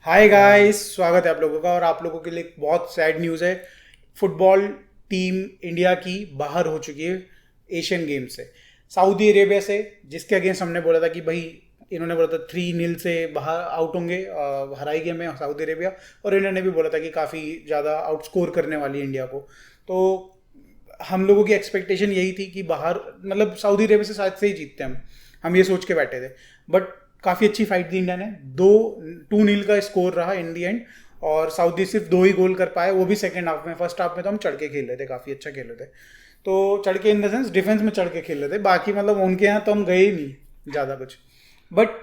Hi guys, स्वागत है आप लोगों का। और आप लोगों के लिए एक बहुत सैड न्यूज़ है। फुटबॉल टीम इंडिया की बाहर हो चुकी है एशियन गेम से, सऊदी अरेबिया से, जिसके अगेंस्ट हमने बोला था कि भाई, इन्होंने बोला था 3-0 से बाहर आउट होंगे, हराई गेम में सऊदी अरेबिया। और इन्होंने भी बोला था कि काफ़ी ज़्यादा आउटस्कोर करने वाली है इंडिया को। तो हम लोगों की एक्सपेक्टेशन यही थी कि बाहर, मतलब सऊदी अरेबिया से शायद से ही जीतते हम ये सोच के बैठे थे। बट काफ़ी अच्छी फाइट दी इंडिया ने। 2-0 का स्कोर रहा इन दी एंड। और सऊदी सिर्फ 2 ही गोल कर पाए, वो भी सेकेंड हाफ में। फर्स्ट हाफ में तो हम चढ़ के खेल रहे थे, काफ़ी अच्छा खेल रहे थे। तो चढ़ के इन द सेंस डिफेंस में चढ़ के खेल रहे थे, बाकी मतलब उनके यहाँ तो हम गए ही नहीं ज़्यादा कुछ। बट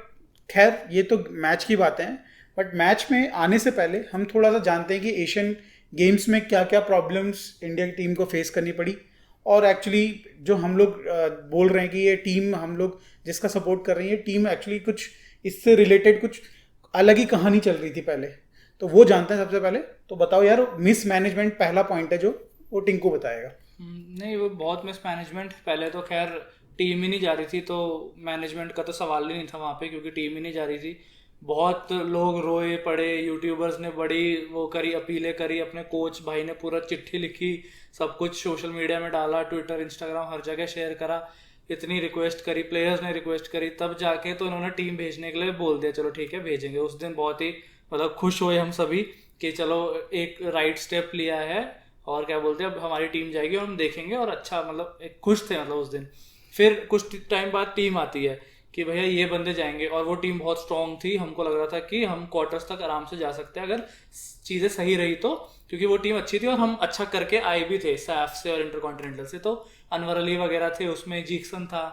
खैर, ये तो मैच की बातें हैं। बट मैच में आने से पहले हम थोड़ा सा जानते हैं कि एशियन गेम्स में क्या क्या प्रॉब्लम्स इंडिया की टीम को फेस करनी पड़ी। और एक्चुअली जो हम लोग बोल रहे हैं कि ये टीम, हम लोग जिसका सपोर्ट कर रही है टीम, एक्चुअली कुछ इससे रिलेटेड कुछ अलग ही कहानी चल रही थी पहले। तो वो जानते हैं सबसे पहले। तो बताओ यार, मिस मैनेजमेंट पहला पॉइंट है जो वो टिंकू बताएगा। नहीं, वो बहुत मिसमैनेजमेंट। पहले तो खैर टीम ही नहीं जा रही थी, तो मैनेजमेंट का तो सवाल ही नहीं था वहाँ पे, क्योंकि टीम ही नहीं जा रही थी। बहुत लोग रोए पड़े, यूट्यूबर्स ने बड़ी वो करी, अपीलें करी, अपने कोच भाई ने पूरा चिट्ठी लिखी, सब कुछ सोशल मीडिया में डाला, ट्विटर इंस्टाग्राम हर जगह शेयर करा, इतनी रिक्वेस्ट करी, प्लेयर्स ने रिक्वेस्ट करी, तब जाके तो इन्होंने टीम भेजने के लिए बोल दिया, चलो ठीक है भेजेंगे। उस दिन बहुत ही मतलब खुश हुए हम सभी कि चलो एक राइट स्टेप लिया है, और क्या बोलते हैं, अब हमारी टीम जाएगी और हम देखेंगे, और अच्छा मतलब एक खुश थे मतलब उस दिन। फिर कुछ टाइम बाद टीम आती है कि भैया ये बंदे जाएंगे, और वो टीम बहुत स्ट्रांग थी, हमको लग रहा था कि हम क्वार्टर्स तक आराम से जा सकते हैं अगर चीज़ें सही रही तो, क्योंकि वो टीम अच्छी थी और हम अच्छा करके आए भी थे सैफ से और इंटरकॉन्टिनेंटल से। तो अनवर अली वगैरह थे उसमें, जीक्सन था,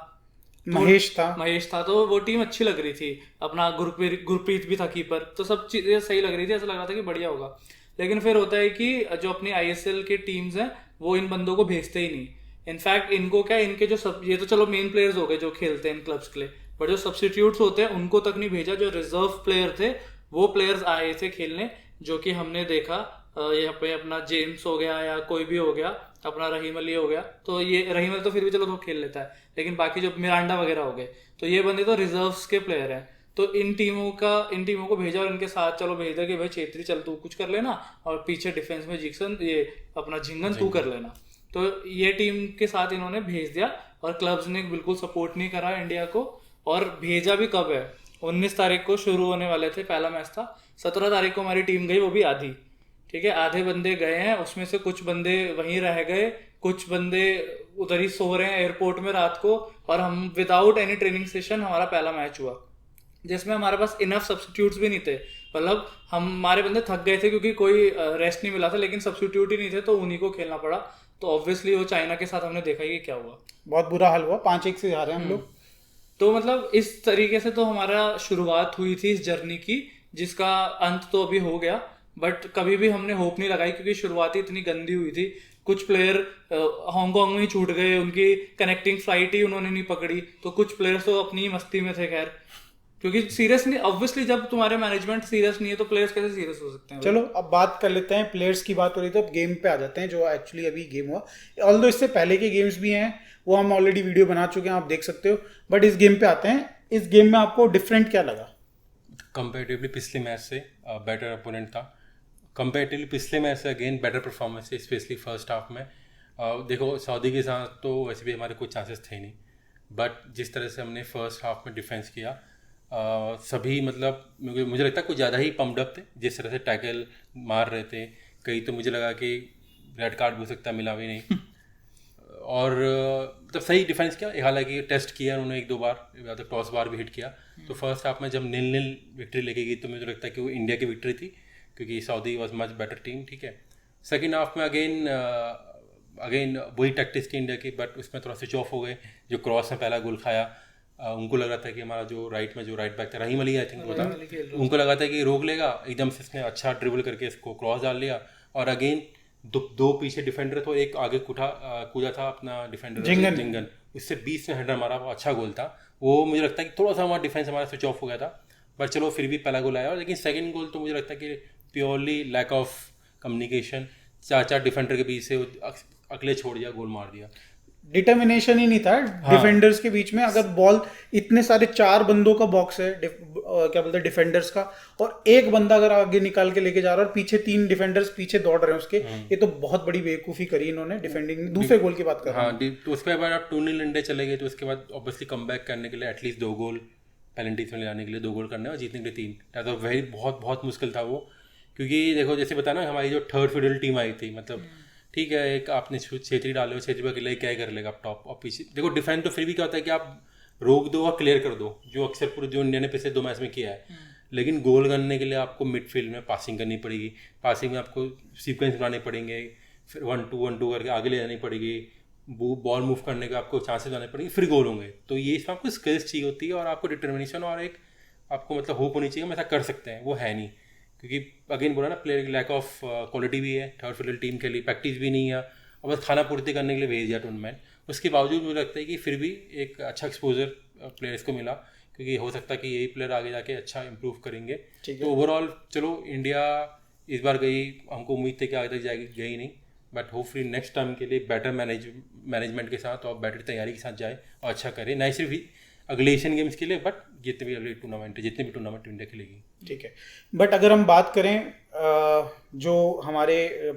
तो महेश था। महेश था, तो वो टीम अच्छी लग रही थी। अपना गुरप्रीत भी था कीपर, तो सब चीज़ें सही लग रही थी, ऐसा लग रहा था कि बढ़िया होगा। लेकिन फिर होता है कि जो अपनी आईएसएल की टीम्स हैं वो इन बंदों को भेजते ही नहीं। इनफैक्ट इनको क्या, इनके जो सब, ये तो चलो मेन प्लेयर्स हो गए जो खेलते हैं इन क्लब्स के लिए, बट जो सब्सटीट्यूट्स होते हैं उनको तक नहीं भेजा। जो रिजर्व प्लेयर थे वो प्लेयर्स आए थे खेलने, जो कि हमने देखा यहाँ पे अपना जेम्स हो गया या कोई भी हो गया, अपना रहीम अली हो गया। तो ये रहीम अली तो फिर भी चलो तो खेल लेता है, लेकिन बाकी जो मिरांडा वगैरह हो गए, तो ये बंदे तो रिजर्व्स के प्लेयर हैं। तो इन टीमों को भेजा और इनके साथ चलो भेज दिया कि भाई छेत्री चल तू कुछ कर लेना, और पीछे डिफेंस में जिक्सन, ये अपना झिंगन तू कर लेना। तो ये टीम के साथ इन्होंने भेज दिया, और क्लब्स ने बिल्कुल सपोर्ट नहीं करा इंडिया को। और भेजा भी कब है, 19 तारीख को शुरू होने वाले थे, पहला मैच था। 17 तारीख को हमारी टीम गई, वो भी आधी। ठीक है, आधे बंदे गए हैं, उसमें से कुछ बंदे वहीं रह गए, कुछ बंदे उधर ही सो रहे हैं एयरपोर्ट में रात को। और हम विदाउट एनी ट्रेनिंग सेशन हमारा पहला मैच हुआ, जिसमें हमारे पास इनफ सब्सटीट्यूट्स भी नहीं थे। मतलब हमारे बंदे थक गए थे क्योंकि कोई रेस्ट नहीं मिला था, लेकिन सब्सटीट्यूट ही नहीं थे, तो उन्हीं को खेलना पड़ा। तो ऑब्वियसली वो चाइना के साथ हमने देखा ही कि क्या हुआ। बहुत बुरा हाल हुआ, 5-1 से हारे हम लोग। तो मतलब इस तरीके से तो हमारा शुरुआत हुई थी इस जर्नी की, जिसका अंत तो अभी हो गया। बट कभी भी हमने होप नहीं लगाई, क्योंकि शुरुआत ही इतनी गंदी हुई थी। कुछ प्लेयर हांगकांग में ही छूट गए, उनकी कनेक्टिंग फ्लाइट ही उन्होंने नहीं पकड़ी, तो कुछ प्लेयर्स तो अपनी ही मस्ती में थे। खैर, क्योंकि सीरियस नहीं, ऑब्वियसली जब तुम्हारे मैनेजमेंट सीरियस नहीं है तो प्लेयर्स कैसे सीरियस हो सकते हैं भाई। चलो अब बात कर लेते हैं, प्लेयर्स की बात हो रही तो अब गेम पे आ जाते हैं, जो एक्चुअली अभी गेम हुआ। ऑल्दो इससे पहले के गेम्स भी हैं, वो हम ऑलरेडी वीडियो बना चुके हैं, आप देख सकते हो। बट इस गेम पे आते हैं। इस गेम में आपको डिफरेंट क्या लगा? कंपेरेटिवली पिछले मैच से बेटर अपोनेंट था। कंपेरेटिवली पिछले मैच से अगेन बेटर परफॉर्मेंस है, स्पेशली फर्स्ट हाफ में। देखो, सऊदी के साथ तो वैसे भी हमारे कुछ चांसेस थे नहीं, बट जिस तरह से हमने फर्स्ट हाफ में डिफेंस किया, सभी मतलब मुझे लगता है कुछ ज़्यादा ही पम्प्ड अप थे। जिस तरह से टैकल मार रहे थे, कहीं तो मुझे लगा कि रेड कार्ड भी हो सकता, मिला भी नहीं। और मतलब सही डिफेंस किया, हालांकि टेस्ट किया उन्होंने 1-2 बार, तो क्रॉस बार भी हिट किया। तो फर्स्ट हाफ में जब 0-0 विक्ट्री लेके गई, तो मुझे लगता है कि वो इंडिया की विक्ट्री थी, क्योंकि Saudi was much better team. ठीक है, सेकेंड हाफ में अगेन वही टैक्टिक्स थी इंडिया की, बट उसमें थोड़ा स्विच ऑफ हो गए। जो क्रॉस में पहला गोल खाया, उनको लग रहा था कि हमारा जो राइट में जो राइट बैक था, रहीम अली आई थिंक वो था, उनको लगा था कि रोक लेगा, एकदम से इसने अच्छा ड्रिबल करके इसको क्रॉस डाल लिया। और अगेन दो पीछे डिफेंडर तो एक आगे कूदा था अपना डिफेंडर जिंगन, उससे 20 में हेडर मारा, वो अच्छा गोल था। वो मुझे लगता है कि थोड़ा सा हमारा डिफेंस हमारा स्विच ऑफ हो गया था, बट चलो फिर भी पहला गोल आया। लेकिन सेकंड गोल तो मुझे लगता है कि प्योरली लैक ऑफ कम्युनिकेशन, चार चार डिफेंडर के बीच से अगले छोड़ दिया, गोल मार दिया। डिटर्मिनेशन ही नहीं था डिफेंडर्स के बीच में। अगर बॉल इतने सारे 4 बंदों का बॉक्स है क्या बोलते हैं डिफेंडर्स का, और एक बंदा अगर आगे निकाल के लेके जा रहा है और पीछे 3 डिफेंडर्स पीछे दौड़ रहे हैं उसके, ये तो बहुत बड़ी बेवकूफ़ी करी इन्होंने डिफेंडिंग में। दूसरे गोल की बात कर रहा हूं। हाँ, तो उसके बाद आप 2-0 इंडिया चले गए, तो उसके बाद ऑब्वियसली कम बैक करने के लिए एटलीस्ट 2 गोल पेनल्टीज में लाने के लिए 2 गोल करने और जीतने के लिए 3, तो वही बहुत बहुत मुश्किल था वो। क्योंकि देखो जैसे बताया ना, हमारी जो थर्ड फिडल टीम आई थी, मतलब ठीक है एक आपने छेत्री डाले हो, छेत्री पर अकेले क्या ही कर लेगा आप टॉप और पीछे। देखो डिफेंस तो फिर भी क्या होता है कि आप रोक दो और क्लियर कर दो, जो अक्सर पूरे जो इंडिया ने पिछले 2 मैच में किया है। लेकिन गोल करने के लिए आपको मिडफील्ड में पासिंग करनी पड़ेगी, पासिंग में आपको सीक्वेंस बनाने पड़ेंगे, फिर 1-2 करके आगे ले जानी पड़ेगी, बॉल मूव करने के आपको चांसेस आने पड़ेंगे, फिर गोल होंगे। तो ये इसमें आपको स्किल्स चाहिए होती है और आपको डिटर्मिनेशन और एक आपको मतलब होप होनी चाहिए हम ऐसा कर सकते हैं, वो है नहीं। क्योंकि अगेन बोला ना, प्लेयर की लैक ऑफ क्वालिटी भी है, थर्ड फिडल टीम के लिए प्रैक्टिस भी नहीं है और बस खाना पूर्ति करने के लिए भेज दिया टूर्नामेंट। उसके बावजूद मुझे लगता है कि फिर भी एक अच्छा एक्सपोजर प्लेयर्स को मिला, क्योंकि हो सकता है कि यही प्लेयर आगे जाके अच्छा इंप्रूव करेंगे। तो ओवरऑल चलो इंडिया इस बार गई, हमको उम्मीद थी कि आगे तक जाएगी, गई नहीं, बट होपफुली नेक्स्ट टाइम के लिए बेटर मैनेजमेंट के साथ और बेटर तैयारी के साथ जाए और अच्छा करे, नहीं सिर्फ अगले एशियन गेम्स के लिए बट जितने भी अगले टूर्नामेंट है, जितने भी टूर्नामेंट इंडिया खेलेगी। ठीक है, बट अगर हम बात करें जो हमारे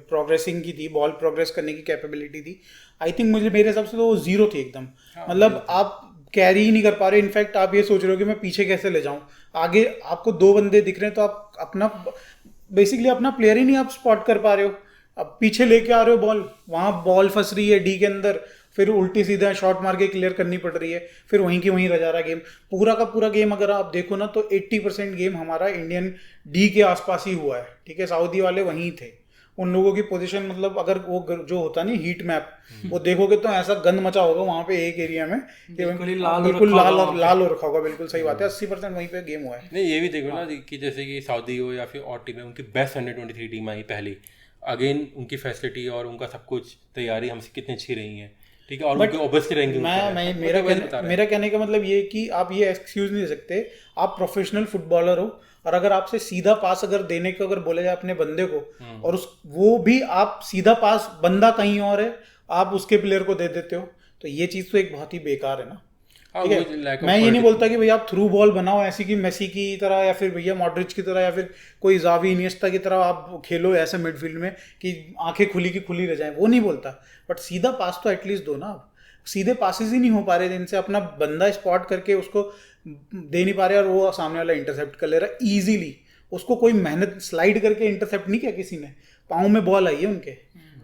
प्रोग्रेसिंग की थी, बॉल प्रोग्रेस करने की कैपेबिलिटी थी, आई थिंक मुझे मेरे हिसाब से तो वो 0 थी एकदम। मतलब आप कैरी ही नहीं कर पा रहे, इनफैक्ट आप ये सोच रहे हो कि मैं पीछे कैसे ले जाऊं, आगे आपको 2 बंदे दिख रहे हैं तो आप अपना बेसिकली अपना प्लेयर ही नहीं आप स्पॉट कर पा रहे हो। अब पीछे लेके आ रहे हो बॉल, वहां बॉल फंस रही है डी के अंदर, फिर उल्टी सीधा शॉट मार के क्लियर करनी पड़ रही है, फिर वहीं की वहीं रह जा रहा है गेम। पूरा का पूरा गेम अगर आप देखो ना तो 80% गेम हमारा इंडियन डी के आसपास ही हुआ है। ठीक है, सऊदी वाले वहीं थे, उन लोगों की पोजीशन मतलब अगर वो जो होता नहीं हीट मैप, वो देखोगे तो ऐसा गंद मचा होगा वहां पे एक एरिया में, बिल्कुल लाल हो रखा होगा। बिल्कुल सही बात है, 80% वहीं पे गेम हुआ है। नहीं ये भी देखो ना कि जैसे कि सऊदी हो या फिर और टीम है, उनकी बेस्ट अंडर-23 टीम आई पहली, अगेन उनकी फैसिलिटी और उनका सब कुछ तैयारी हमसे कितनी अच्छी रही है। ठीक है, और उनके ऑब्वियसली रहेंगे। मेरा कहने का मतलब ये कि आप ये एक्सक्यूज नहीं दे सकते, आप प्रोफेशनल फुटबॉलर हो और अगर आपसे सीधा पास अगर देने को अगर बोले जाए अपने बंदे को, और वो भी आप सीधा पास बंदा कहीं और है, आप उसके प्लेयर को दे देते हो, तो ये चीज़ तो एक बहुत ही बेकार है ना। ठीक है, मैं ये नहीं बोलता कि भैया आप थ्रू बॉल बनाओ ऐसी कि मेसी की तरह या फिर भैया मॉड्रिच की तरह या फिर कोई ज़ावी इनिएस्टा की तरह आप खेलो ऐसे मिडफील्ड में कि आंखें खुली की खुली रह जाए, वो नहीं बोलता, बट सीधा पास तो एटलीस्ट दो ना। आप सीधे पासेस ही नहीं हो पा रहे जिनसे अपना बंदा स्पॉट करके उसको दे नहीं पा रहे और वो सामने वाला इंटरसेप्ट कर ले रहा है ईजिली। उसको कोई मेहनत स्लाइड करके इंटरसेप्ट नहीं किया किसी ने, पाँव में बॉल आई है उनके।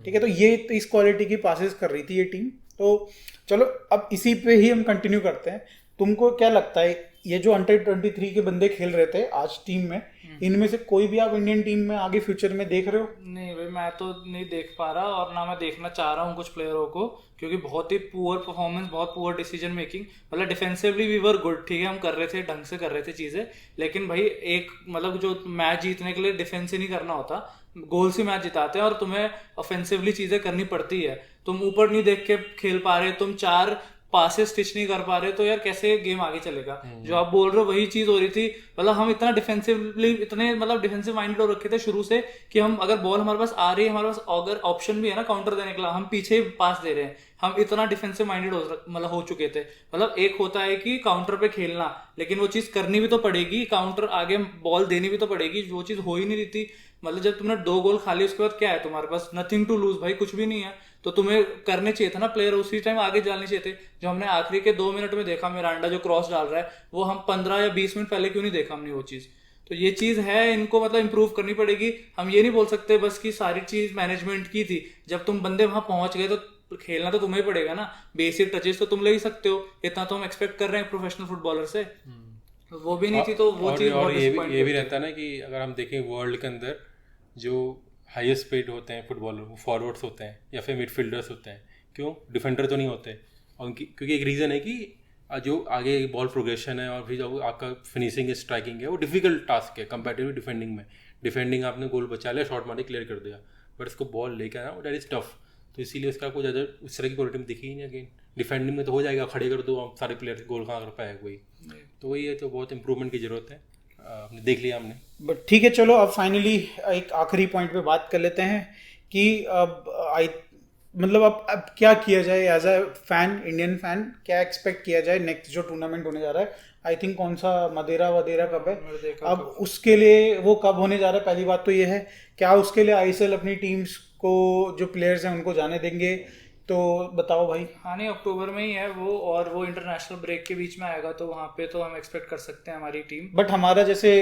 ठीक है, तो ये तो इस क्वालिटी की पासेस कर रही थी ये टीम। तो चलो अब इसी पे ही हम कंटिन्यू करते हैं। तुमको क्या लगता है ये जो अंडर-23 के बंदे खेल रहे थे आज टीम में, इनमें से कोई भी आप इंडियन टीम में आगे फ्यूचर में देख रहे हो? नहीं भाई, मैं तो नहीं देख पा रहा और ना मैं देखना चाह रहा हूँ कुछ प्लेयरों को, क्योंकि बहुत ही पुअर परफॉर्मेंस, बहुत पुअर डिसीजन मेकिंग। मतलब डिफेंसिवली वी वर गुड, ठीक है, हम कर रहे थे, ढंग से कर रहे थे चीज़ें, लेकिन भाई एक मतलब जो मैच जीतने के लिए डिफेंस ही नहीं करना होता, गोल से मैच जिताते हैं और तुम्हें ऑफेंसिवली चीज़ें करनी पड़ती है। तुम ऊपर नहीं देख के खेल पा रहे, तुम 4 पासेस स्टिच नहीं कर पा रहे, तो यार कैसे गेम आगे चलेगा? जो आप बोल रहे हो वही चीज हो रही थी। मतलब हम इतना डिफेंसिवली इतने मतलब डिफेंसिव माइंडेड हो रखे थे शुरू से कि हम अगर बॉल हमारे पास आ रही है, हमारे पास अगर ऑप्शन भी है ना काउंटर देने के लिए, हम पीछे ही पास दे रहे हैं। हम इतना डिफेंसिव माइंडेड हो चुके थे। मतलब एक होता है कि काउंटर पे खेलना, लेकिन वो चीज करनी भी तो पड़ेगी, काउंटर आगे बॉल देनी भी तो पड़ेगी, वो चीज हो ही नहीं रही थी। मतलब जब तुमने 2 गोल खा लिए उसके बाद क्या है तुम्हारे पास? नथिंग टू लूज भाई, कुछ भी नहीं है। तो तुम्हें करने चाहिए था ना, प्लेयर उसी टाइम आगे डालने चाहिए थे। जो हमने आखिरी के 2 मिनट में देखा, मिरांडा जो क्रॉस डाल रहा है, वो हम 15 या 20 मिनट पहले क्यों नहीं देखा हमने वो चीज? तो ये चीज है, इनको मतलब इंप्रूव करनी पड़ेगी। हम ये नहीं बोल सकते बस कि सारी चीज मैनेजमेंट की थी। जब तुम बंदे वहां पहुंच गए तो खेलना तो तुम्हें पड़ेगा ना। बेसिक टचेस तो तुम ले ही सकते हो, इतना तो हम एक्सपेक्ट कर रहे हैं प्रोफेशनल फुटबॉलर से। वो भी नहीं थी, तो वो चीज ये भी रहता है ना कि अगर हम देखें वर्ल्ड के अंदर जो हाईएस्ट पेड होते हैं फुटबॉलर, वो फॉरवर्ड्स होते हैं या फिर मिडफील्डर्स होते हैं। क्यों? डिफेंडर तो नहीं होते। और क्योंकि एक रीज़न है कि जो आगे बॉल प्रोग्रेशन है और फिर जो आपका फिनिशिंग है, स्ट्राइकिंग है, वो डिफिकल्ट टास्क है कंपैरेटिवली डिफेंडिंग में। डिफेंडिंग आपने गोल बचा लिया, शॉट मारे, क्लियर कर दिया, बट इसको बॉल लेकर आना वो दैट इज टफ। तो इसीलिए उसका कोई ज़्यादा उस तरह की क्वालिटी में दिखी ही नहीं। अगेन डिफेंडिंग में तो हो जाएगा, खड़े कर दो, सारे प्लेयर गोल कहाँ कर पाएगा कोई। तो वही है, तो बहुत इंप्रूवमेंट की ज़रूरत है। देख लिया हमने, बट ठीक है, चलो अब फाइनली एक आखिरी पॉइंट पे बात कर लेते हैं कि अब मतलब अब क्या किया जाए as a fan, Indian fan, क्या एक्सपेक्ट किया जाए नेक्स्ट जो टूर्नामेंट होने जा रहा है? आई थिंक कौन सा मदेरा वदेरा कप है, मैंने देखा अब उसके लिए वो कब होने जा रहा है? पहली बात तो ये है, क्या उसके लिए आईएसएल अपनी टीम्स को, जो प्लेयर्स हैं उनको जाने देंगे? तो बताओ भाई। हाँ नहीं, अक्टूबर में ही है वो, और वो इंटरनेशनल ब्रेक के बीच में आएगा, तो वहाँ पे तो हम एक्सपेक्ट कर सकते हैं हमारी टीम। बट हमारा जैसे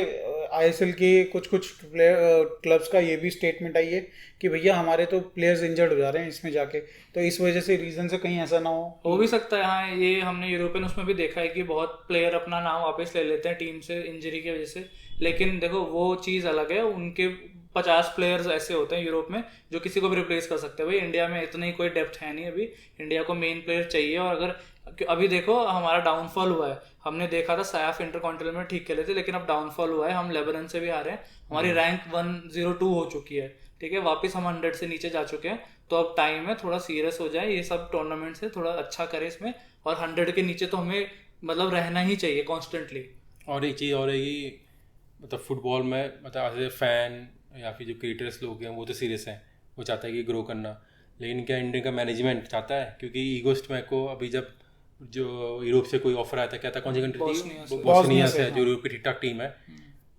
आईएसएल के कुछ कुछ क्लब्स का ये भी स्टेटमेंट आई है कि भैया हमारे तो प्लेयर्स इंजर्ड हो जा रहे हैं इसमें जाके, तो इस वजह से रीजन से कहीं ऐसा ना हो भी सकता है, हाँ ये हमने यूरोपियन उसमें भी देखा है कि बहुत प्लेयर अपना नाम वापस ले लेते हैं टीम से इंजरी की वजह से। लेकिन देखो वो चीज़ अलग है, उनके 50 प्लेयर्स ऐसे होते हैं यूरोप में जो किसी को भी रिप्लेस कर सकते हैं। भाई इंडिया में इतना ही कोई डेप्थ है नहीं अभी, इंडिया को मेन प्लेयर चाहिए। और अगर अभी देखो हमारा डाउनफॉल हुआ है, हमने देखा था सैफ इंटरकॉन्टिनेंटल में ठीक खेले थे, लेकिन अब डाउनफॉल हुआ है, हम लेबनन से भी हारे हैं, हमारी रैंक 102 हो चुकी है, ठीक है, वापस हम 100 से नीचे जा चुके हैं। तो अब टाइम है थोड़ा सीरियस हो जाए, ये सब टूर्नामेंट से थोड़ा अच्छा करे इसमें, और 100 के नीचे तो हमें मतलब रहना ही चाहिए कॉन्स्टेंटली। और एक चीज़ और है कि मतलब फुटबॉल में मतलब एज ए फैन या फिर जो क्रिएटर्स लोग हैं वो तो सीरियस हैं, वो चाहता है कि ग्रो करना, लेकिन क्या इंडिया का मैनेजमेंट चाहता है? क्योंकि ईगोस्ट में को अभी जब जो यूरोप से कोई ऑफर आया था, क्या था, कौन सी कंट्री थी, बॉस्निया से, जो यूरोप की ठीक ठाक टीम है,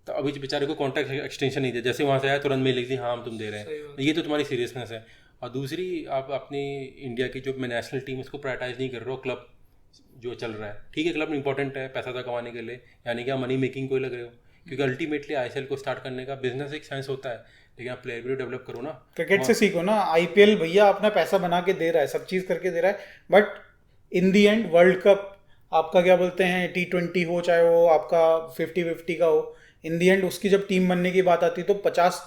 तो अभी बेचारे को कॉन्ट्रैक्ट एक्सटेंशन नहीं दिया, जैसे वहाँ से आया तुरंत में लिख दी हाँ हम तुम दे रहे हैं। ये तो तुम्हारी सीरियसनेस है। और दूसरी, आप अपनी इंडिया की जो नेशनल टीम उसको प्रायोरिटाइज नहीं कर रहे हो, क्लब जो चल रहा है, ठीक है क्लब इंपॉर्टेंट है पैसा था कमाने के लिए, यानी कि आप मनी मेकिंग को ही लग रहे हो, क्योंकि अल्टीमेटली आईएसएल को स्टार्ट करने का बिजनेस एक साइंस होता है, लेकिन आप प्लेयर भी डेवलप करो ना। क्रिकेट से सीखो ना, आईपीएल भैया अपना पैसा बना के दे रहा है, सब चीज करके दे रहा है, but in the and world cup आपका क्या बोलते हैं, T20 हो चाहे वो आपका 50-50 का हो, इन दी एंड उसकी जब टीम बनने की बात आती है तो 50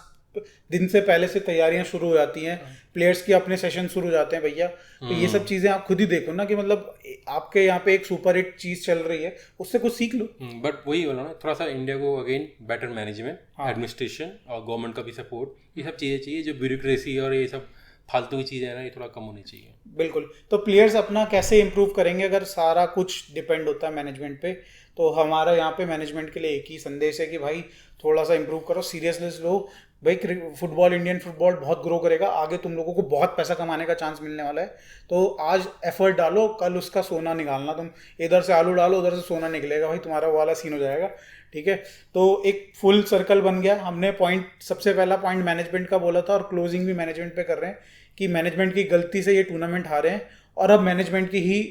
दिन से पहले से तैयारियां शुरू हो जाती हैं, प्लेयर्स के अपने सेशन शुरू हो जाते हैं भैया। तो ये सब चीजें आप खुद ही देखो ना कि मतलब आपके यहाँ पे एक सुपर हिट चीज चल रही है, उससे कुछ सीख लो। बट वही बोला ना, थोड़ा सा इंडिया को अगेन बेटर मैनेजमेंट, एडमिनिस्ट्रेशन और गवर्नमेंट का भी सपोर्ट, ये सब चीज़ें चाहिए। जो ब्यूरोक्रेसी और ये सब फालतू की चीज़ें हैं ना, ये थोड़ा कम होनी चाहिए। बिल्कुल। तो प्लेयर्स अपना कैसे इंप्रूव करेंगे अगर सारा कुछ डिपेंड होता है मैनेजमेंट पे? तो हमारा यहाँ पे मैनेजमेंट के लिए एक ही संदेश है कि भाई थोड़ा सा इंप्रूव करो, सीरियसनेस लो भाई। फुटबॉल, इंडियन फुटबॉल बहुत ग्रो करेगा आगे, तुम लोगों को बहुत पैसा कमाने का चांस मिलने वाला है, तो आज एफर्ट डालो, कल उसका सोना निकालना। तुम इधर से आलू डालो उधर से सोना निकलेगा भाई, तुम्हारा वो वाला सीन हो जाएगा, ठीक है। तो एक फुल सर्कल बन गया। हमने पॉइंट, सबसे पहला पॉइंट मैनेजमेंट का बोला था, और क्लोजिंग भी मैनेजमेंट पे कर रहे हैं कि मैनेजमेंट की गलती से ये टूर्नामेंट हारे हैं, और अब मैनेजमेंट की ही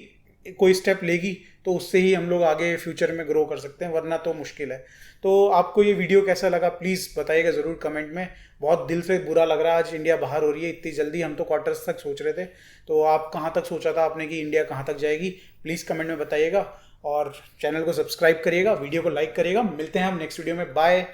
कोई स्टेप लेगी तो उससे ही हम लोग आगे फ्यूचर में ग्रो कर सकते हैं, वरना तो मुश्किल है। तो आपको ये वीडियो कैसा लगा प्लीज़ बताइएगा ज़रूर कमेंट में। बहुत दिल से बुरा लग रहा है आज इंडिया बाहर हो रही है इतनी जल्दी, हम तो क्वार्टर्स तक सोच रहे थे, तो आप कहाँ तक सोचा था आपने कि इंडिया कहाँ तक जाएगी? प्लीज़ कमेंट में बताइएगा, और चैनल को सब्सक्राइब करिएगा, वीडियो को लाइक करिएगा। मिलते हैं हम नेक्स्ट वीडियो में, बाय।